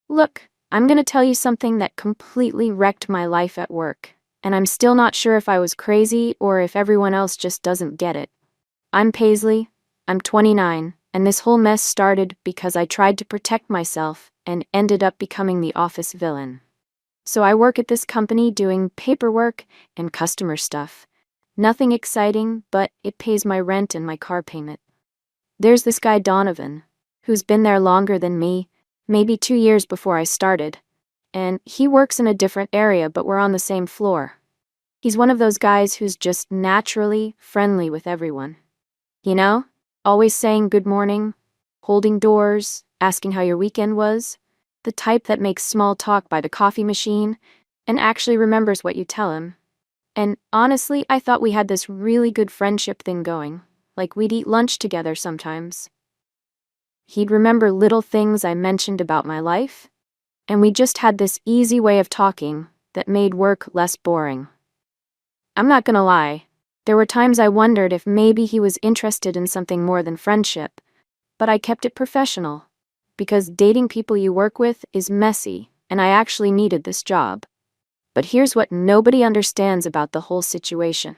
Look, I'm gonna tell you something that completely wrecked my life at work, and I'm still not sure if I was crazy or if everyone else just doesn't get it. I'm Paisley, I'm 29, and this whole mess started because I tried to protect myself and ended up becoming the office villain. So I work at this company doing paperwork and customer stuff. Nothing exciting, but it pays my rent and my car payment. There's this guy Donovan, who's been there longer than me, maybe 2 years before I started, and he works in a different area, but we're on the same floor. He's one of those guys who's just naturally friendly with everyone. You know, always saying good morning, holding doors, asking how your weekend was, the type that makes small talk by the coffee machine and actually remembers what you tell him. And honestly, I thought we had this really good friendship thing going, like we'd eat lunch together sometimes. He'd remember little things I mentioned about my life, and we just had this easy way of talking that made work less boring. I'm not gonna lie, there were times I wondered if maybe he was interested in something more than friendship, but I kept it professional, because dating people you work with is messy, and I actually needed this job. But here's what nobody understands about the whole situation.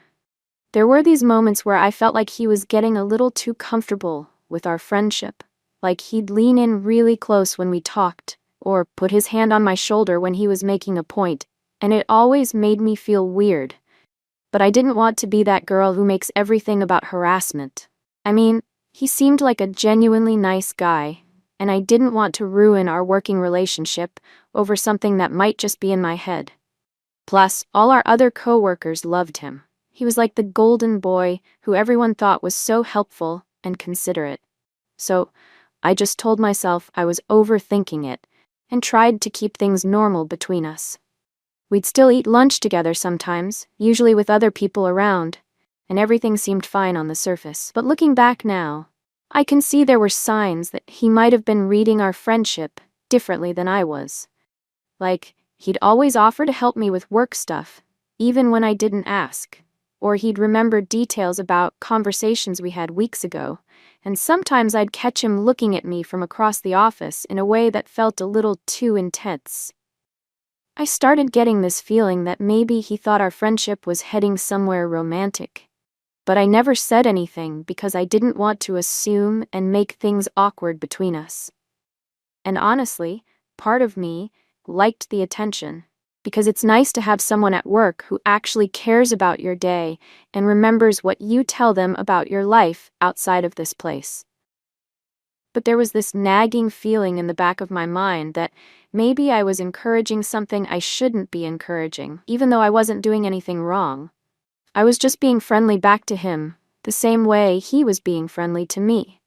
There were these moments where I felt like he was getting a little too comfortable with our friendship. Like he'd lean in really close when we talked, or put his hand on my shoulder when he was making a point, and it always made me feel weird. But I didn't want to be that girl who makes everything about harassment. I mean, he seemed like a genuinely nice guy, and I didn't want to ruin our working relationship over something that might just be in my head. Plus, all our other coworkers loved him. He was like the golden boy who everyone thought was so helpful and considerate. So, I just told myself I was overthinking it and tried to keep things normal between us. We'd still eat lunch together sometimes, usually with other people around, and everything seemed fine on the surface. But looking back now, I can see there were signs that he might have been reading our friendship differently than I was. Like, he'd always offer to help me with work stuff, even when I didn't ask. Or he'd remember details about conversations we had weeks ago, and sometimes I'd catch him looking at me from across the office in a way that felt a little too intense. I started getting this feeling that maybe he thought our friendship was heading somewhere romantic. But I never said anything because I didn't want to assume and make things awkward between us. And honestly, part of me liked the attention, because it's nice to have someone at work who actually cares about your day and remembers what you tell them about your life outside of this place. But there was this nagging feeling in the back of my mind that maybe I was encouraging something I shouldn't be encouraging, even though I wasn't doing anything wrong. I was just being friendly back to him, the same way he was being friendly to me.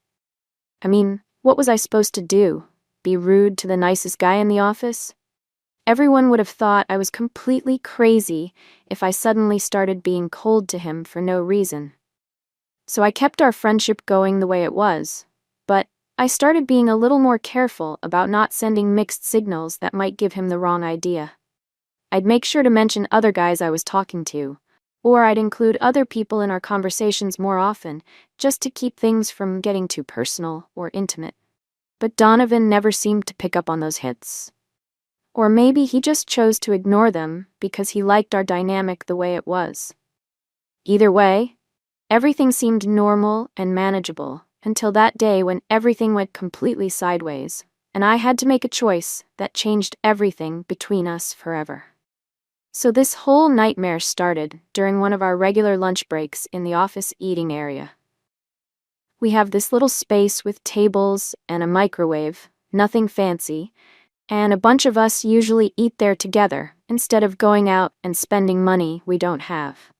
I mean, what was I supposed to do? Be rude to the nicest guy in the office? Everyone would have thought I was completely crazy if I suddenly started being cold to him for no reason. So I kept our friendship going the way it was, but I started being a little more careful about not sending mixed signals that might give him the wrong idea. I'd make sure to mention other guys I was talking to, or I'd include other people in our conversations more often, just to keep things from getting too personal or intimate. But Donovan never seemed to pick up on those hints. Or maybe he just chose to ignore them because he liked our dynamic the way it was. Either way, everything seemed normal and manageable until that day when everything went completely sideways, and I had to make a choice that changed everything between us forever. So this whole nightmare started during one of our regular lunch breaks in the office eating area. We have this little space with tables and a microwave, nothing fancy, and a bunch of us usually eat there together instead of going out and spending money we don't have.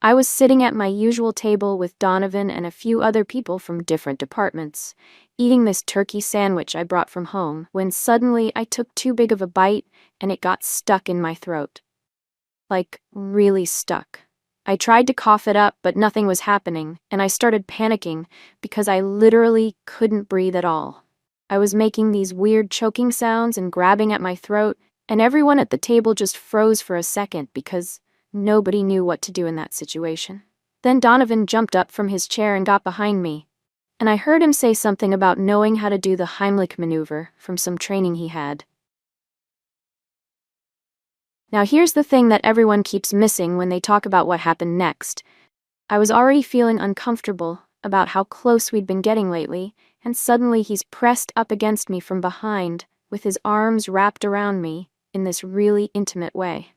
I was sitting at my usual table with Donovan and a few other people from different departments, eating this turkey sandwich I brought from home, when suddenly I took too big of a bite and it got stuck in my throat. Like, really stuck. I tried to cough it up, but nothing was happening, and I started panicking because I literally couldn't breathe at all. I was making these weird choking sounds and grabbing at my throat, and everyone at the table just froze for a second because nobody knew what to do in that situation. Then Donovan jumped up from his chair and got behind me, and I heard him say something about knowing how to do the Heimlich maneuver from some training he had. Now here's the thing that everyone keeps missing when they talk about what happened next. I was already feeling uncomfortable about how close we'd been getting lately, and suddenly he's pressed up against me from behind, with his arms wrapped around me, in this really intimate way.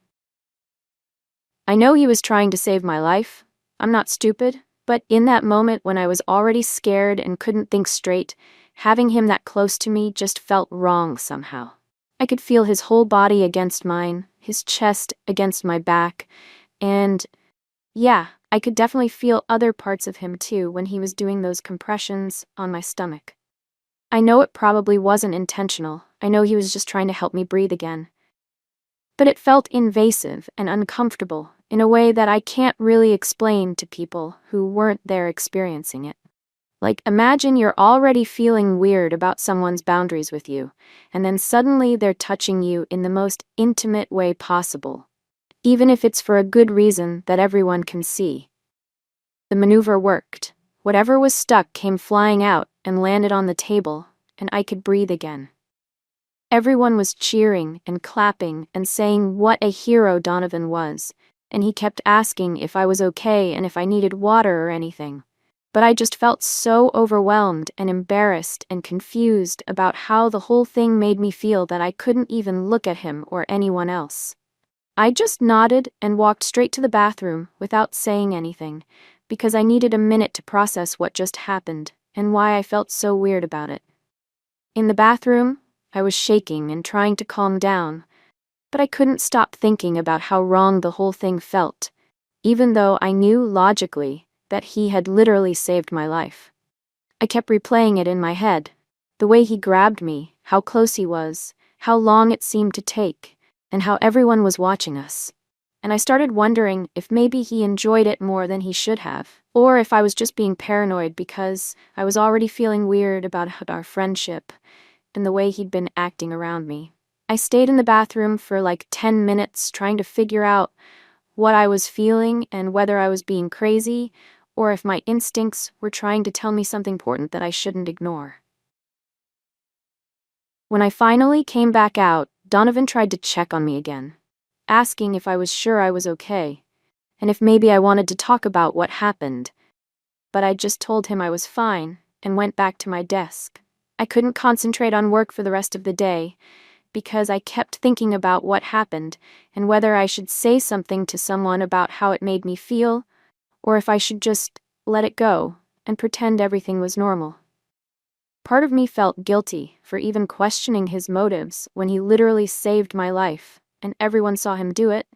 I know he was trying to save my life. I'm not stupid, but in that moment when I was already scared and couldn't think straight, having him that close to me just felt wrong somehow. I could feel his whole body against mine, his chest against my back, and yeah, I could definitely feel other parts of him too when he was doing those compressions on my stomach. I know it probably wasn't intentional. I know he was just trying to help me breathe again. But it felt invasive and uncomfortable in a way that I can't really explain to people who weren't there experiencing it. Like, imagine you're already feeling weird about someone's boundaries with you, and then suddenly they're touching you in the most intimate way possible, even if it's for a good reason that everyone can see. The maneuver worked. Whatever was stuck came flying out and landed on the table, and I could breathe again. Everyone was cheering and clapping and saying what a hero Donovan was, and he kept asking if I was okay and if I needed water or anything. But I just felt so overwhelmed and embarrassed and confused about how the whole thing made me feel that I couldn't even look at him or anyone else. I just nodded and walked straight to the bathroom without saying anything, because I needed a minute to process what just happened and why I felt so weird about it. In the bathroom, I was shaking and trying to calm down, but I couldn't stop thinking about how wrong the whole thing felt, even though I knew logically that he had literally saved my life. I kept replaying it in my head, the way he grabbed me, how close he was, how long it seemed to take, and how everyone was watching us. And I started wondering if maybe he enjoyed it more than he should have, or if I was just being paranoid because I was already feeling weird about our friendship and the way he'd been acting around me. I stayed in the bathroom for like 10 minutes trying to figure out what I was feeling and whether I was being crazy or if my instincts were trying to tell me something important that I shouldn't ignore. When I finally came back out, Donovan tried to check on me again, asking if I was sure I was okay, and if maybe I wanted to talk about what happened. But I just told him I was fine and went back to my desk. I couldn't concentrate on work for the rest of the day because I kept thinking about what happened and whether I should say something to someone about how it made me feel, or if I should just let it go and pretend everything was normal. Part of me felt guilty for even questioning his motives when he literally saved my life, and everyone saw him do it.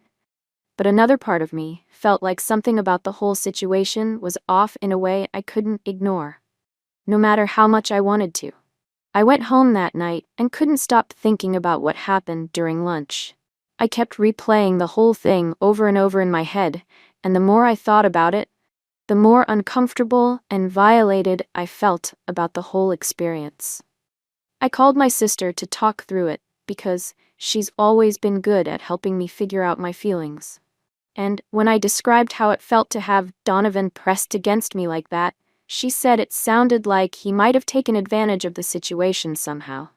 But another part of me felt like something about the whole situation was off in a way I couldn't ignore, no matter how much I wanted to. I went home that night and couldn't stop thinking about what happened during lunch. I kept replaying the whole thing over and over in my head, and the more I thought about it, the more uncomfortable and violated I felt about the whole experience. I called my sister to talk through it because she's always been good at helping me figure out my feelings. And when I described how it felt to have Donovan pressed against me like that, she said it sounded like he might have taken advantage of the situation somehow.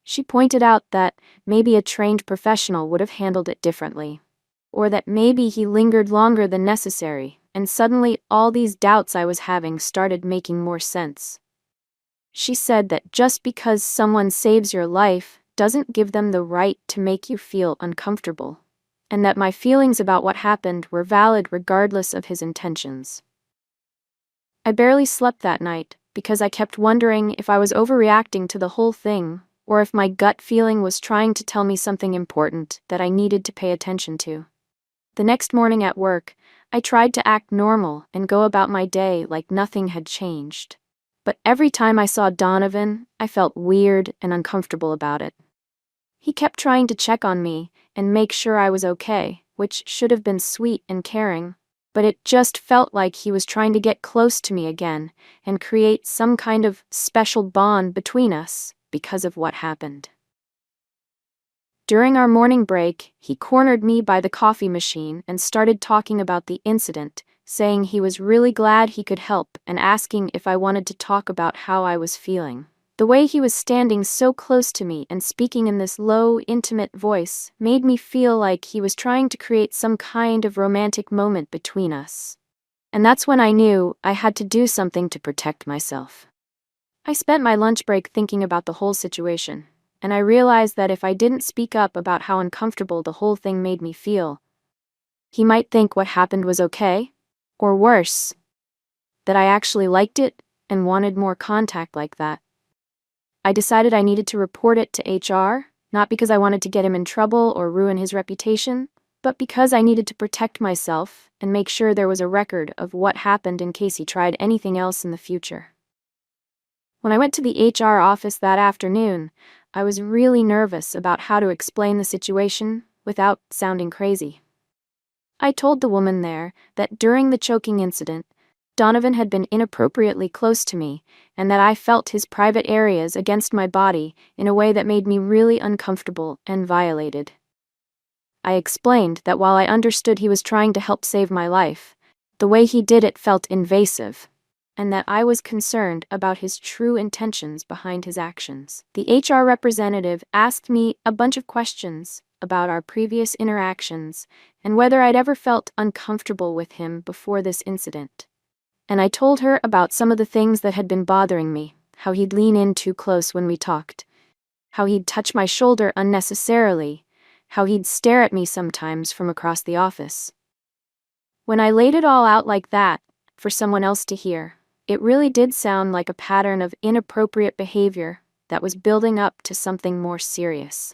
She pointed out that maybe a trained professional would have handled it differently, or that maybe he lingered longer than necessary, and suddenly all these doubts I was having started making more sense. She said that just because someone saves your life doesn't give them the right to make you feel uncomfortable, and that my feelings about what happened were valid regardless of his intentions. I barely slept that night because I kept wondering if I was overreacting to the whole thing, or if my gut feeling was trying to tell me something important that I needed to pay attention to. The next morning at work, I tried to act normal and go about my day like nothing had changed. But every time I saw Donovan, I felt weird and uncomfortable about it. He kept trying to check on me and make sure I was okay, which should have been sweet and caring, but it just felt like he was trying to get close to me again and create some kind of special bond between us because of what happened. During our morning break, he cornered me by the coffee machine and started talking about the incident, saying he was really glad he could help and asking if I wanted to talk about how I was feeling. The The way he was standing so close to me and speaking in this low, intimate voice made me feel like he was trying to create some kind of romantic moment between us. And that's when I knew I had to do something to protect myself. I spent my lunch break thinking about the whole situation, and I realized that if I didn't speak up about how uncomfortable the whole thing made me feel, he might think what happened was okay, or worse, that I actually liked it and wanted more contact like that. I decided I needed to report it to HR, not because I wanted to get him in trouble or ruin his reputation, but because I needed to protect myself and make sure there was a record of what happened in case he tried anything else in the future. When I went to the HR office that afternoon, I was really nervous about how to explain the situation without sounding crazy. I told the woman there that during the choking incident, Donovan had been inappropriately close to me, and that I felt his private areas against my body in a way that made me really uncomfortable and violated. I explained that while I understood he was trying to help save my life, the way he did it felt invasive, and that I was concerned about his true intentions behind his actions. The HR representative asked me a bunch of questions about our previous interactions and whether I'd ever felt uncomfortable with him before this incident. And I told her about some of the things that had been bothering me, how he'd lean in too close when we talked, how he'd touch my shoulder unnecessarily, how he'd stare at me sometimes from across the office. When I laid it all out like that, for someone else to hear, it really did sound like a pattern of inappropriate behavior that was building up to something more serious.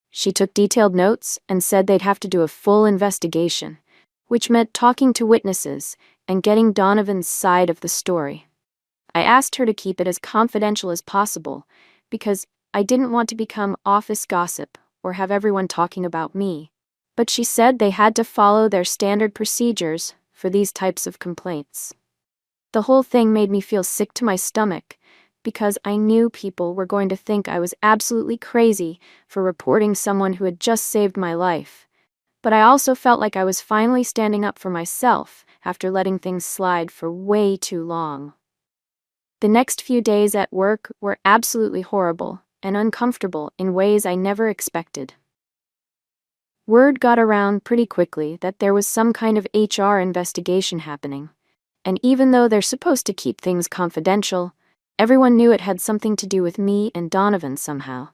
She took detailed notes and said they'd have to do a full investigation, which meant talking to witnesses and getting Donovan's side of the story. I asked her to keep it as confidential as possible because I didn't want to become office gossip or have everyone talking about me, but she said they had to follow their standard procedures for these types of complaints. The whole thing made me feel sick to my stomach because I knew people were going to think I was absolutely crazy for reporting someone who had just saved my life. But I also felt like I was finally standing up for myself after letting things slide for way too long. The next few days at work were absolutely horrible and uncomfortable in ways I never expected. Word got around pretty quickly that there was some kind of HR investigation happening, and even though they're supposed to keep things confidential, everyone knew it had something to do with me and Donovan somehow.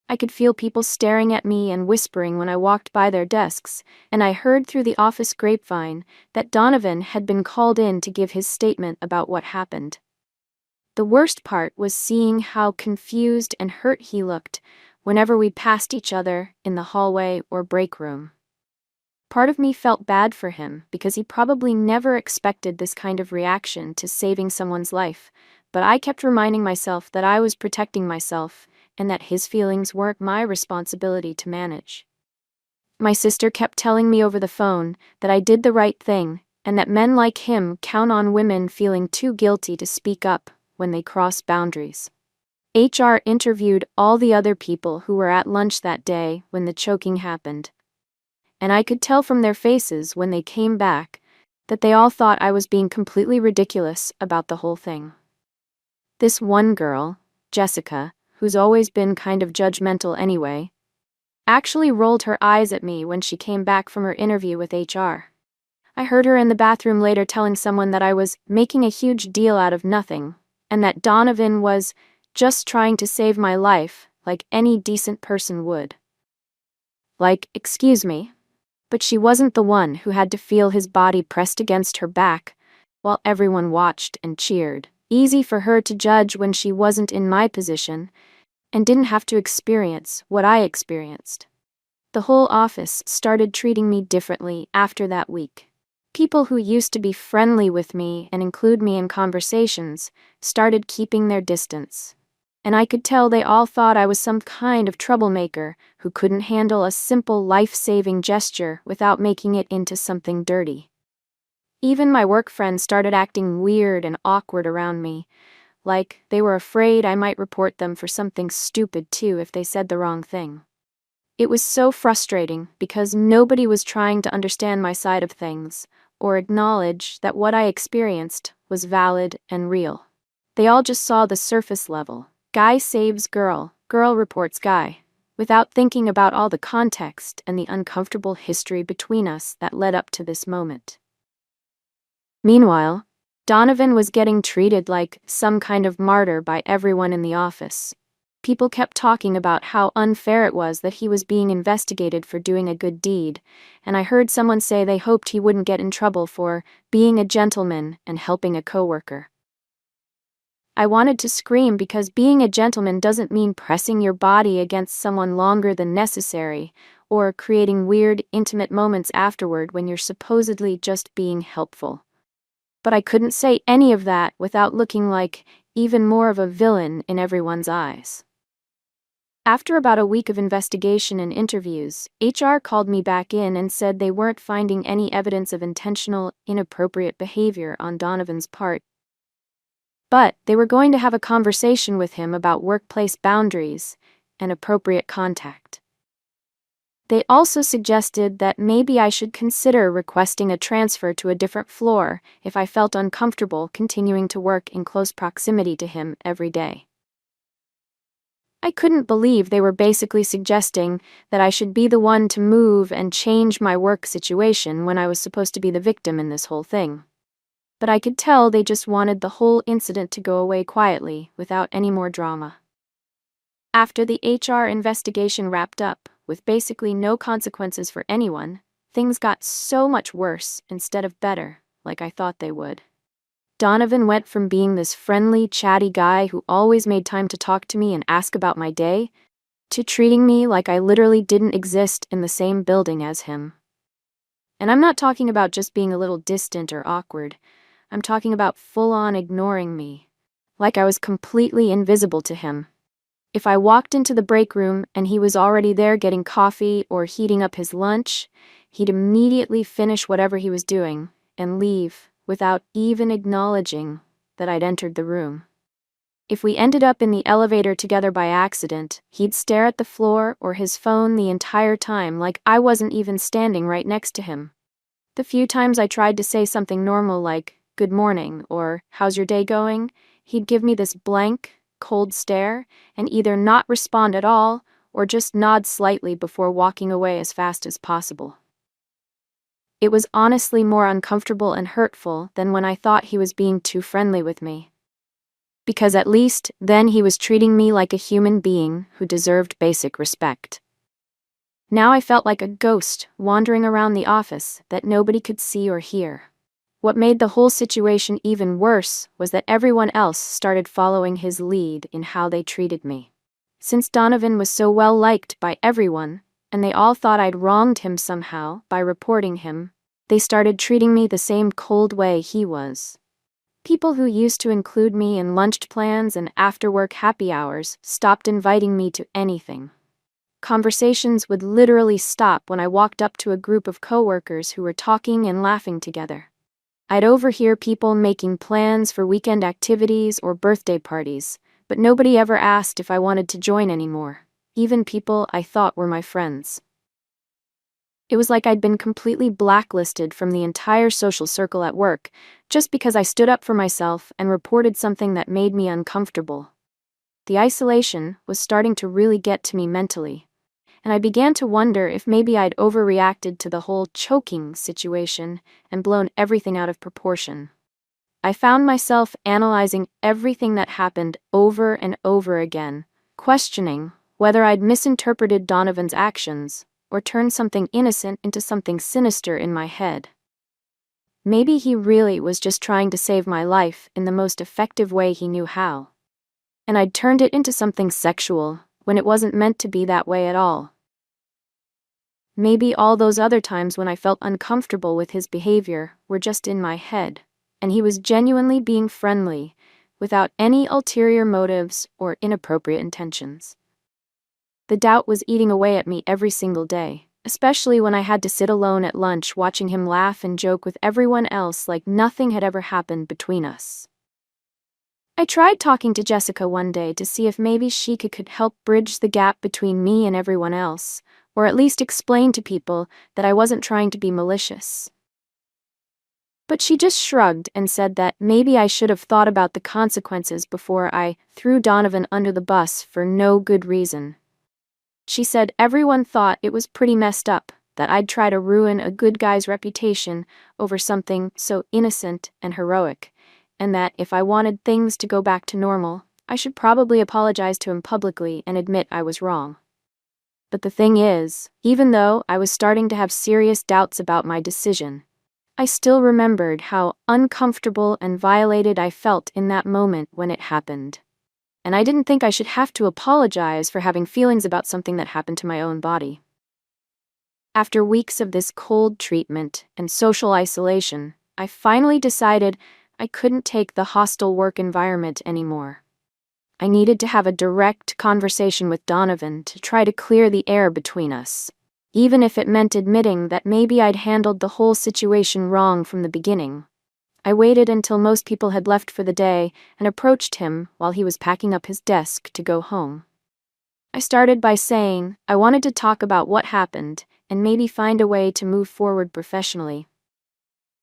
I could feel people staring at me and whispering when I walked by their desks, and I heard through the office grapevine that Donovan had been called in to give his statement about what happened. The worst part was seeing how confused and hurt he looked whenever we passed each other in the hallway or break room. Part of me felt bad for him because he probably never expected this kind of reaction to saving someone's life, but I kept reminding myself that I was protecting myself and that his feelings weren't my responsibility to manage. My sister kept telling me over the phone that I did the right thing and that men like him count on women feeling too guilty to speak up when they cross boundaries. HR interviewed all the other people who were at lunch that day when the choking happened, and I could tell from their faces when they came back that they all thought I was being completely ridiculous about the whole thing. This one girl, Jessica, who's always been kind of judgmental anyway, actually rolled her eyes at me when she came back from her interview with HR. I heard her in the bathroom later telling someone that I was making a huge deal out of nothing, and that Donovan was just trying to save my life like any decent person would. Like, excuse me, but she wasn't the one who had to feel his body pressed against her back while everyone watched and cheered. Easy for her to judge when she wasn't in my position and didn't have to experience what I experienced. The whole office started treating me differently after that week. People who used to be friendly with me and include me in conversations started keeping their distance, and I could tell they all thought I was some kind of troublemaker who couldn't handle a simple life-saving gesture without making it into something dirty. Even my work friends started acting weird and awkward around me, like they were afraid I might report them for something stupid too if they said the wrong thing. It was so frustrating because nobody was trying to understand my side of things or acknowledge that what I experienced was valid and real. They all just saw the surface level. Guy saves girl, girl reports guy, without thinking about all the context and the uncomfortable history between us that led up to this moment. Meanwhile, Donovan was getting treated like some kind of martyr by everyone in the office. People kept talking about how unfair it was that he was being investigated for doing a good deed, and I heard someone say they hoped he wouldn't get in trouble for being a gentleman and helping a coworker. I wanted to scream because being a gentleman doesn't mean pressing your body against someone longer than necessary, or creating weird, intimate moments afterward when you're supposedly just being helpful. But I couldn't say any of that without looking like even more of a villain in everyone's eyes. After about a week of investigation and interviews, HR called me back in and said they weren't finding any evidence of intentional, inappropriate behavior on Donovan's part. But they were going to have a conversation with him about workplace boundaries and appropriate contact. They also suggested that maybe I should consider requesting a transfer to a different floor if I felt uncomfortable continuing to work in close proximity to him every day. I couldn't believe they were basically suggesting that I should be the one to move and change my work situation when I was supposed to be the victim in this whole thing. But I could tell they just wanted the whole incident to go away quietly, without any more drama. After the HR investigation wrapped up, with basically no consequences for anyone, things got so much worse instead of better, like I thought they would. Donovan went from being this friendly, chatty guy who always made time to talk to me and ask about my day, to treating me like I literally didn't exist in the same building as him. And I'm not talking about just being a little distant or awkward. I'm talking about full-on ignoring me, like I was completely invisible to him. If I walked into the break room and he was already there getting coffee or heating up his lunch, he'd immediately finish whatever he was doing and leave without even acknowledging that I'd entered the room. If we ended up in the elevator together by accident, he'd stare at the floor or his phone the entire time like I wasn't even standing right next to him. The few times I tried to say something normal like, "Good morning," or "How's your day going?" he'd give me this blank, cold stare and either not respond at all or just nod slightly before walking away as fast as possible. It was honestly more uncomfortable and hurtful than when I thought he was being too friendly with me. Because at least then he was treating me like a human being who deserved basic respect. Now I felt like a ghost wandering around the office that nobody could see or hear. What made the whole situation even worse was that everyone else started following his lead in how they treated me. Since Donovan was so well liked by everyone, and they all thought I'd wronged him somehow by reporting him, they started treating me the same cold way he was. People who used to include me in lunch plans and after-work happy hours stopped inviting me to anything. Conversations would literally stop when I walked up to a group of coworkers who were talking and laughing together. I'd overhear people making plans for weekend activities or birthday parties, but nobody ever asked if I wanted to join anymore, even people I thought were my friends. It was like I'd been completely blacklisted from the entire social circle at work, just because I stood up for myself and reported something that made me uncomfortable. The isolation was starting to really get to me mentally, and I began to wonder if maybe I'd overreacted to the whole choking situation and blown everything out of proportion. I found myself analyzing everything that happened over and over again, questioning whether I'd misinterpreted Donovan's actions or turned something innocent into something sinister in my head. Maybe he really was just trying to save my life in the most effective way he knew how, and I'd turned it into something sexual when it wasn't meant to be that way at all. Maybe all those other times when I felt uncomfortable with his behavior were just in my head, and he was genuinely being friendly, without any ulterior motives or inappropriate intentions. The doubt was eating away at me every single day, especially when I had to sit alone at lunch watching him laugh and joke with everyone else like nothing had ever happened between us. I tried talking to Jessica one day to see if maybe she could help bridge the gap between me and everyone else, or at least explain to people that I wasn't trying to be malicious. But she just shrugged and said that maybe I should have thought about the consequences before I threw Donovan under the bus for no good reason. She said everyone thought it was pretty messed up that I'd try to ruin a good guy's reputation over something so innocent and heroic, and that if I wanted things to go back to normal, I should probably apologize to him publicly and admit I was wrong. But the thing is, even though I was starting to have serious doubts about my decision, I still remembered how uncomfortable and violated I felt in that moment when it happened. And I didn't think I should have to apologize for having feelings about something that happened to my own body. After weeks of this cold treatment and social isolation, I finally decided I couldn't take the hostile work environment anymore. I needed to have a direct conversation with Donovan to try to clear the air between us, even if it meant admitting that maybe I'd handled the whole situation wrong from the beginning. I waited until most people had left for the day and approached him while he was packing up his desk to go home. I started by saying I wanted to talk about what happened and maybe find a way to move forward professionally.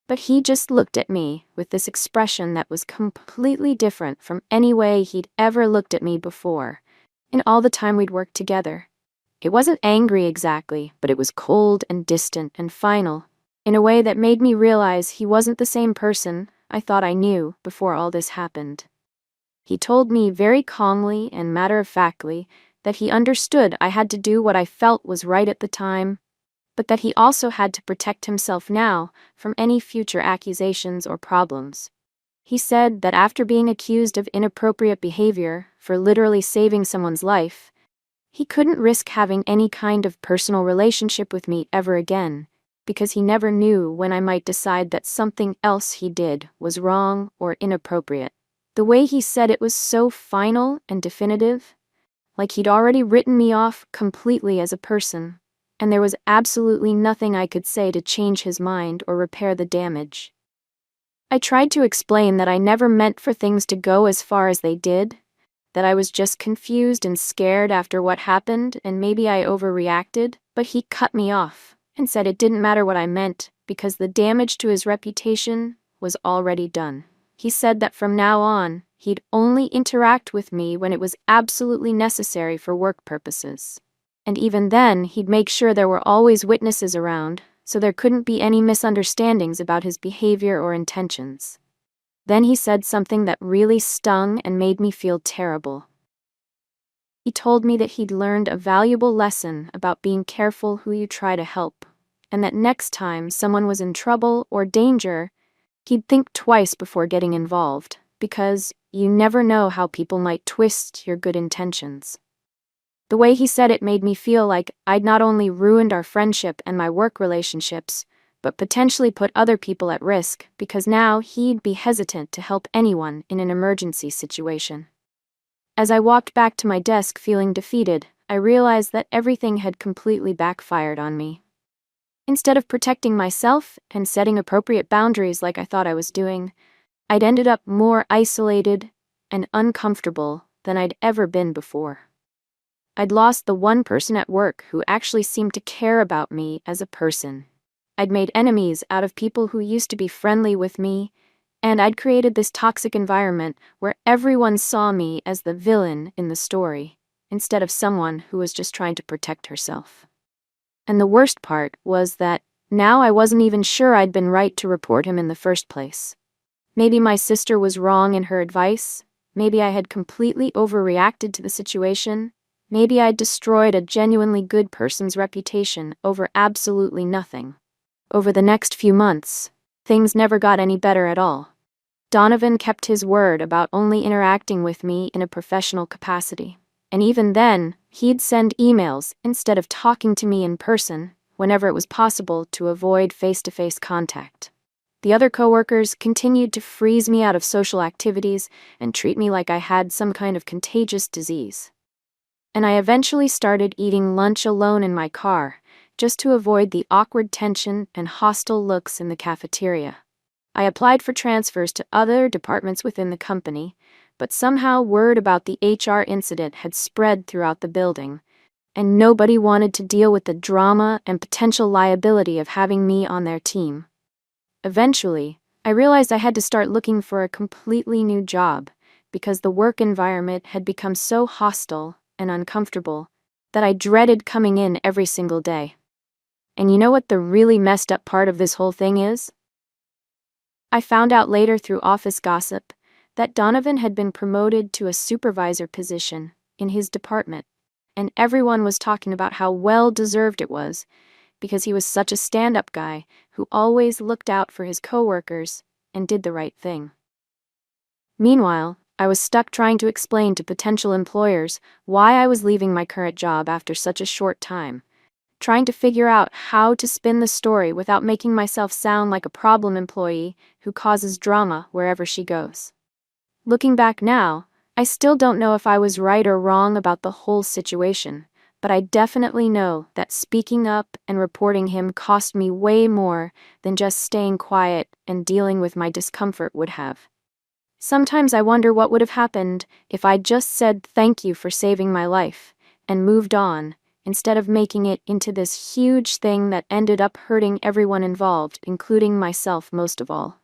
But he just looked at me with this expression that was completely different from any way he'd ever looked at me before, in all the time we'd worked together. It wasn't angry exactly, but it was cold and distant and final, in a way that made me realize he wasn't the same person I thought I knew before all this happened. He told me very calmly and matter-of-factly that he understood I had to do what I felt was right at the time, but that he also had to protect himself now from any future accusations or problems. He said that after being accused of inappropriate behavior for literally saving someone's life, he couldn't risk having any kind of personal relationship with me ever again, because he never knew when I might decide that something else he did was wrong or inappropriate. The way he said it was so final and definitive, like he'd already written me off completely as a person, and there was absolutely nothing I could say to change his mind or repair the damage. I tried to explain that I never meant for things to go as far as they did, that I was just confused and scared after what happened and maybe I overreacted, but he cut me off and said it didn't matter what I meant because the damage to his reputation was already done. He said that from now on, he'd only interact with me when it was absolutely necessary for work purposes. And even then, he'd make sure there were always witnesses around, so there couldn't be any misunderstandings about his behavior or intentions. Then he said something that really stung and made me feel terrible. He told me that he'd learned a valuable lesson about being careful who you try to help, and that next time someone was in trouble or danger, he'd think twice before getting involved, because you never know how people might twist your good intentions. The way he said it made me feel like I'd not only ruined our friendship and my work relationships, but potentially put other people at risk because now he'd be hesitant to help anyone in an emergency situation. As I walked back to my desk feeling defeated, I realized that everything had completely backfired on me. Instead of protecting myself and setting appropriate boundaries like I thought I was doing, I'd ended up more isolated and uncomfortable than I'd ever been before. I'd lost the one person at work who actually seemed to care about me as a person. I'd made enemies out of people who used to be friendly with me, and I'd created this toxic environment where everyone saw me as the villain in the story, instead of someone who was just trying to protect herself. And the worst part was that now I wasn't even sure I'd been right to report him in the first place. Maybe my sister was wrong in her advice, maybe I had completely overreacted to the situation, maybe I'd destroyed a genuinely good person's reputation over absolutely nothing. Over the next few months, things never got any better at all. Donovan kept his word about only interacting with me in a professional capacity. And even then, he'd send emails instead of talking to me in person whenever it was possible to avoid face-to-face contact. The other coworkers continued to freeze me out of social activities and treat me like I had some kind of contagious disease. And I eventually started eating lunch alone in my car, just to avoid the awkward tension and hostile looks in the cafeteria. I applied for transfers to other departments within the company, but somehow word about the HR incident had spread throughout the building, and nobody wanted to deal with the drama and potential liability of having me on their team. Eventually, I realized I had to start looking for a completely new job because the work environment had become so hostile and uncomfortable that I dreaded coming in every single day. And you know what the really messed up part of this whole thing is? I found out later through office gossip that Donovan had been promoted to a supervisor position in his department, and everyone was talking about how well deserved it was because he was such a stand-up guy who always looked out for his coworkers and did the right thing. Meanwhile, I was stuck trying to explain to potential employers why I was leaving my current job after such a short time, trying to figure out how to spin the story without making myself sound like a problem employee who causes drama wherever she goes. Looking back now, I still don't know if I was right or wrong about the whole situation, but I definitely know that speaking up and reporting him cost me way more than just staying quiet and dealing with my discomfort would have. Sometimes I wonder what would have happened if I'd just said thank you for saving my life and moved on, instead of making it into this huge thing that ended up hurting everyone involved, including myself most of all.